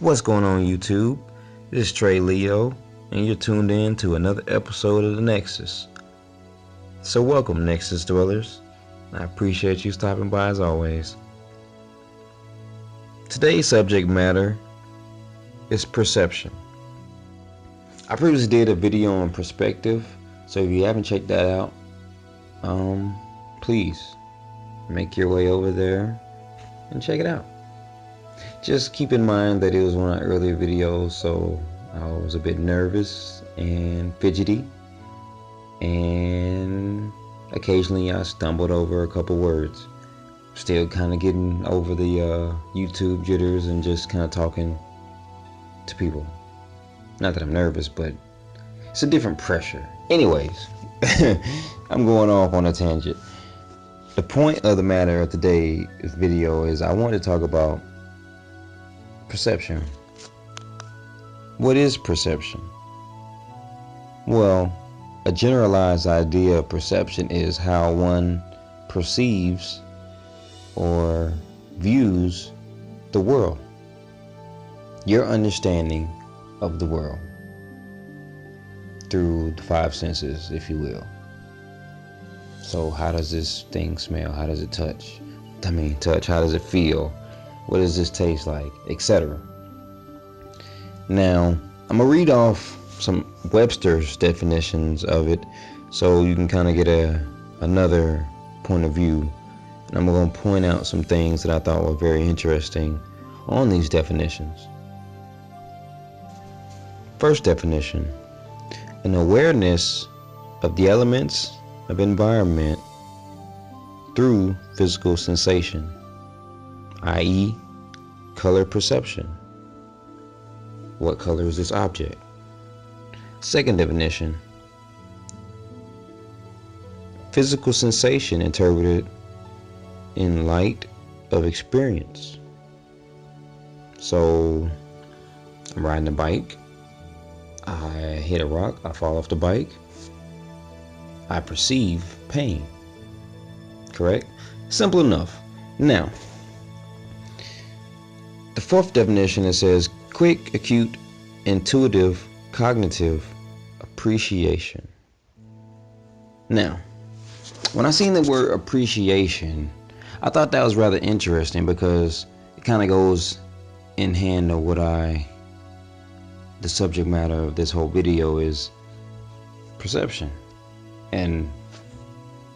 What's going on, YouTube? This is Trey Leo, and you're tuned in to another episode of the Nexus. So welcome, Nexus dwellers. I appreciate you stopping by as always. Today's subject matter is perception. I previously did a video on perspective, so if you haven't checked that out, please make your way over there and check it out. Just keep in mind that it was one of my earlier videos, so I was a bit nervous and fidgety, and occasionally I stumbled over a couple words. Still kind of getting over the YouTube jitters and just kind of talking to people. Not that I'm nervous, but it's a different pressure. Anyways, I'm going off on a tangent. The point of the matter of today's video is I want to talk about perception. What is perception? Well, a generalized idea of perception is how one perceives or views the world. Your understanding of the world through the five senses, if you will. So how does this thing smell? How does it touch? How does it feel? What does this taste like? Etc. Now, I'm going to read off some Webster's definitions of it so you can kind of get another point of view. And I'm going to point out some things that I thought were very interesting on these definitions. First definition: an awareness of the elements of environment through physical sensation, i.e., color perception. What color is this object? Second definition: physical sensation interpreted in light of experience. So, I'm riding a bike, I hit a rock, I fall off the bike, I perceive pain. Correct? Simple enough. Now, the fourth definition, it says quick, acute, intuitive, cognitive appreciation. Now, when I seen the word appreciation, I thought that was rather interesting because it kind of goes in hand of the subject matter of this whole video is perception. And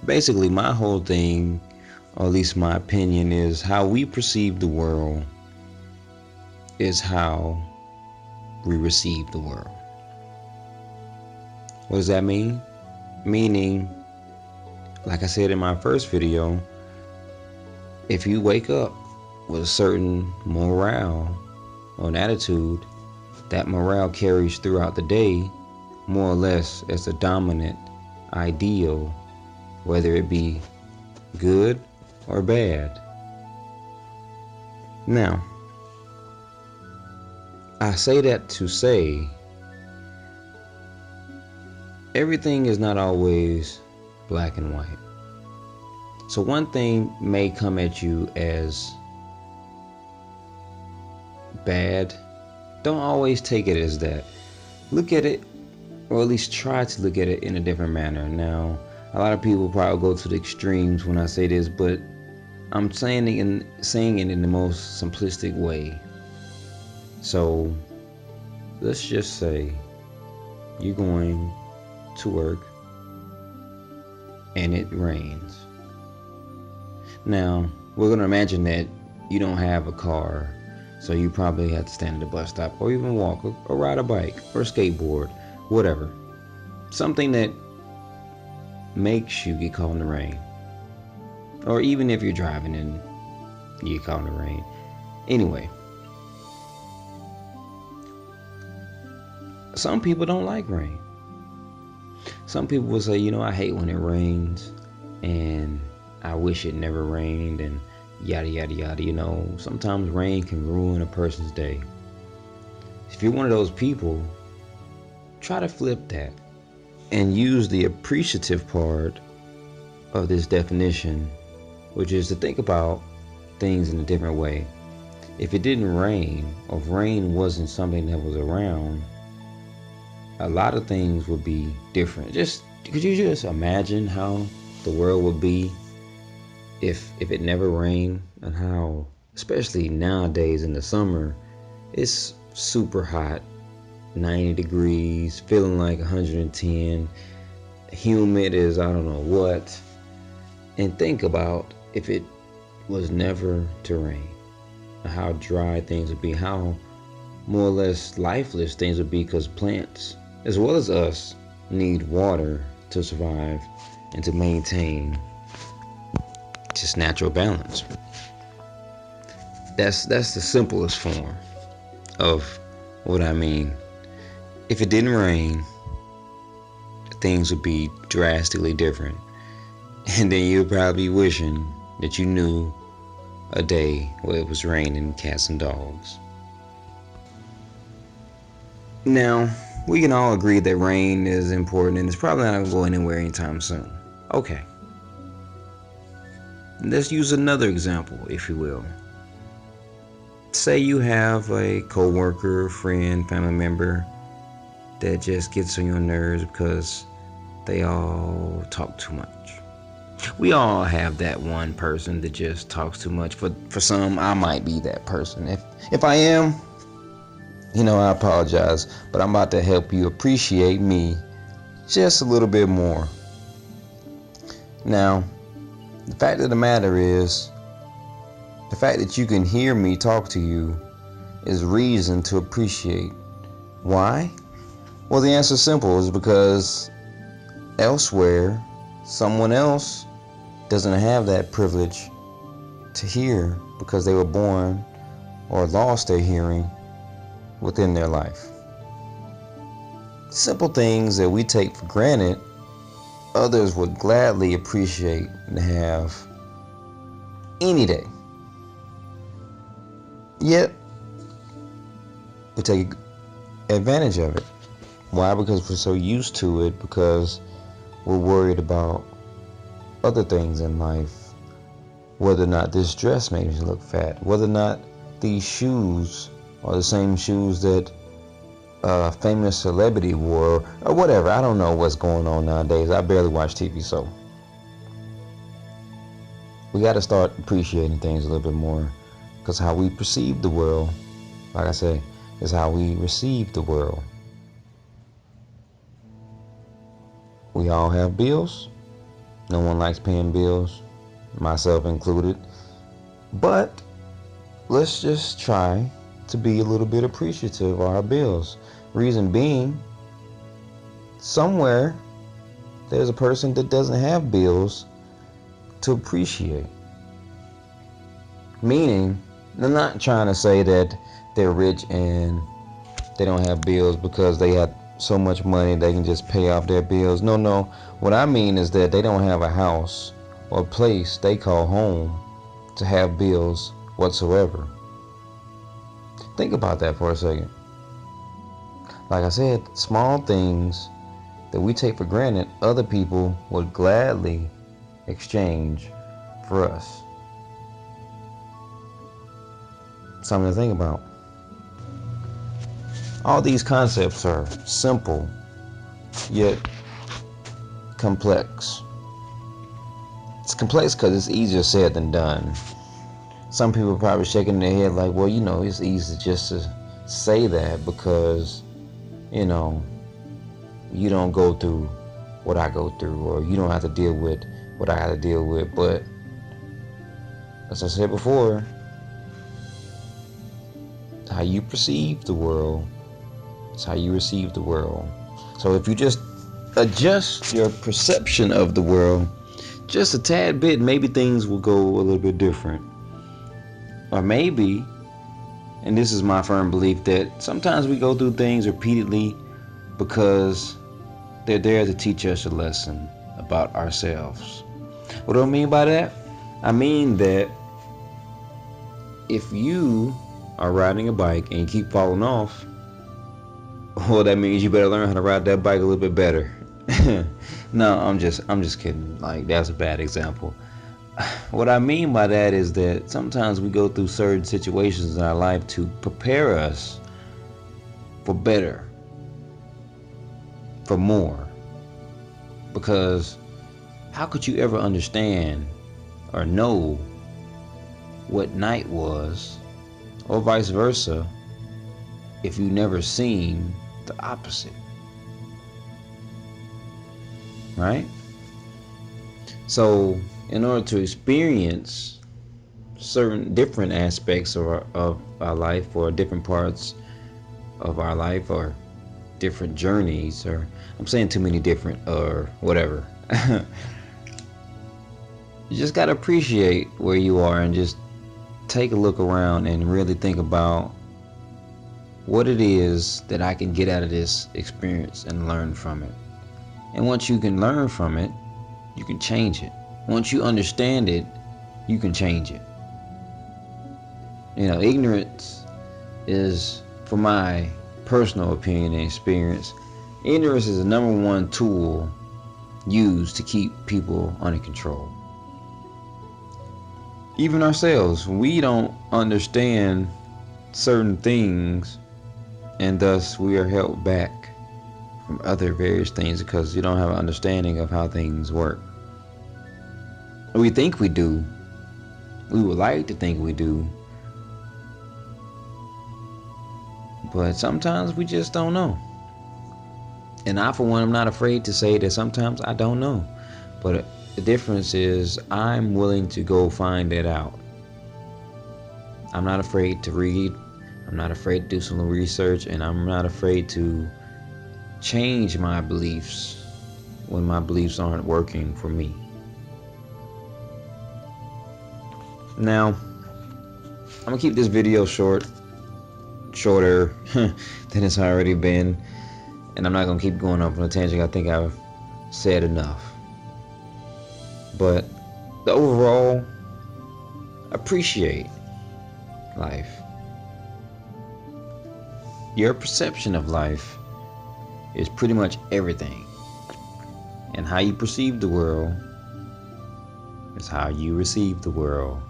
basically my whole thing, or at least my opinion, is how we perceive the world is how we receive the world. What does that mean? Meaning, like I said in my first video, if you wake up with a certain morale or an attitude, that morale carries throughout the day more or less as the dominant ideal, whether it be good or bad. Now, I say that to say everything is not always black and white. So one thing may come at you as bad. Don't always take it as that. Look at it, or at least try to look at it in a different manner. Now, a lot of people probably go to the extremes when I say this, but I'm saying it in the most simplistic way. So let's just say you're going to work and it rains. Now, we're going to imagine that you don't have a car, so you probably have to stand at the bus stop or even walk or ride a bike or skateboard, whatever. Something that makes you get caught in the rain. Or even if you're driving and you get caught in the rain. Anyway, some people don't like rain. Some people will say, I hate when it rains and I wish it never rained and yada yada yada. Sometimes rain can ruin a person's day. If you're one of those people, try to flip that and use the appreciative part of this definition, which is to think about things in a different way. if it didn't rain, or if rain wasn't something that was around, a lot of things would be different. Could you just imagine how the world would be if it never rained, and how, especially nowadays in the summer, it's super hot, 90 degrees, feeling like 110, humid as I don't know what. And think about if it was never to rain, how dry things would be, how more or less lifeless things would be, because plants, as well as us, need water to survive and to maintain just natural balance. That's the simplest form of what I mean. If it didn't rain, things would be drastically different. And then you'd probably be wishing that you knew a day where it was raining cats and dogs. Now, we can all agree that rain is important and it's probably not going to go anywhere anytime soon. Okay. Let's use another example, if you will. Say you have a coworker, friend, family member that just gets on your nerves because they all talk too much. We all have that one person that just talks too much. For some, I might be that person. If I am, I apologize, but I'm about to help you appreciate me just a little bit more. Now, the fact of the matter is, the fact that you can hear me talk to you is reason to appreciate. Why? Well, the answer is simple. It's because elsewhere, someone else doesn't have that privilege to hear because they were born or lost their hearing within their life. Simple things that we take for granted, others would gladly appreciate and have any day. Yet, we take advantage of it. Why? Because we're so used to it, because we're worried about other things in life. Whether or not this dress makes you look fat, whether or not these shoes are the same shoes that a famous celebrity wore, or whatever. I don't know what's going on nowadays. I barely watch TV, so we got to start appreciating things a little bit more, because how we perceive the world, like I say, is how we receive the world. We all have bills. No one likes paying bills, myself included. But let's just try to be a little bit appreciative of our bills. Reason being, somewhere there's a person that doesn't have bills to appreciate. Meaning, I'm not trying to say that they're rich and they don't have bills because they have so much money they can just pay off their bills. No. What I mean is that they don't have a house or a place they call home to have bills whatsoever. Think about that for a second. Like I said, small things that we take for granted, other people would gladly exchange for us. Something to think about. All these concepts are simple, yet complex. It's complex because it's easier said than done. Some people are probably shaking their head like, well, it's easy just to say that because, you don't go through what I go through, or you don't have to deal with what I have to deal with. But as I said before, how you perceive the world is how you receive the world. So if you just adjust your perception of the world just a tad bit, maybe things will go a little bit different. Or maybe, and this is my firm belief, that sometimes we go through things repeatedly because they're there to teach us a lesson about ourselves. What do I mean by that? I mean that if you are riding a bike and you keep falling off, well, that means you better learn how to ride that bike a little bit better. No, I'm just kidding. Like, that's a bad example. what I mean by that is that sometimes we go through certain situations in our life to prepare us for better, for more. Because how could you ever understand or know what night was, or vice versa, if you never seen the opposite? Right? So in order to experience certain different aspects of our life, or different parts of our life, or different journeys, or I'm saying too many different, or whatever. You just gotta appreciate where you are and just take a look around and really think about what it is that I can get out of this experience and learn from it. And once you can learn from it, you can change it. Once you understand it, you can change it. Ignorance is, for my personal opinion and experience, ignorance is the number one tool used to keep people under control. Even ourselves, we don't understand certain things, and thus we are held back from other various things because you don't have an understanding of how things work. We think we do. We would like to think we do. But sometimes we just don't know. And I, for one, I'm not afraid to say that sometimes I don't know. But the difference is I'm willing to go find it out. I'm not afraid to read. I'm not afraid to do some research. And I'm not afraid to change my beliefs when my beliefs aren't working for me. Now, I'm going to keep this video shorter than it's already been. And I'm not going to keep going off on a tangent. I think I've said enough. But the overall, appreciate life. Your perception of life is pretty much everything. And how you perceive the world is how you receive the world.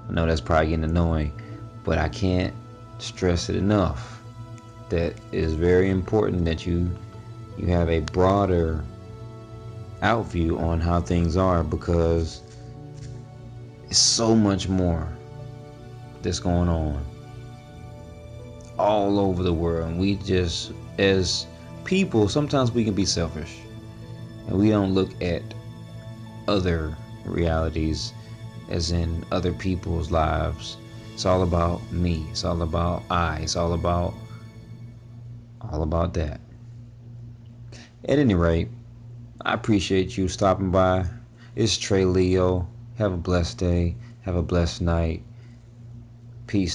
I know that's probably getting annoying, but I can't stress it enough. That it is very important that you have a broader outview on how things are, because it's so much more that's going on all over the world. And we just, as people, sometimes we can be selfish and we don't look at other realities, as in other people's lives. It's all about me. It's all about I. It's all about that. At any rate, I appreciate you stopping by. It's Trey Leo. Have a blessed day. Have a blessed night. Peace.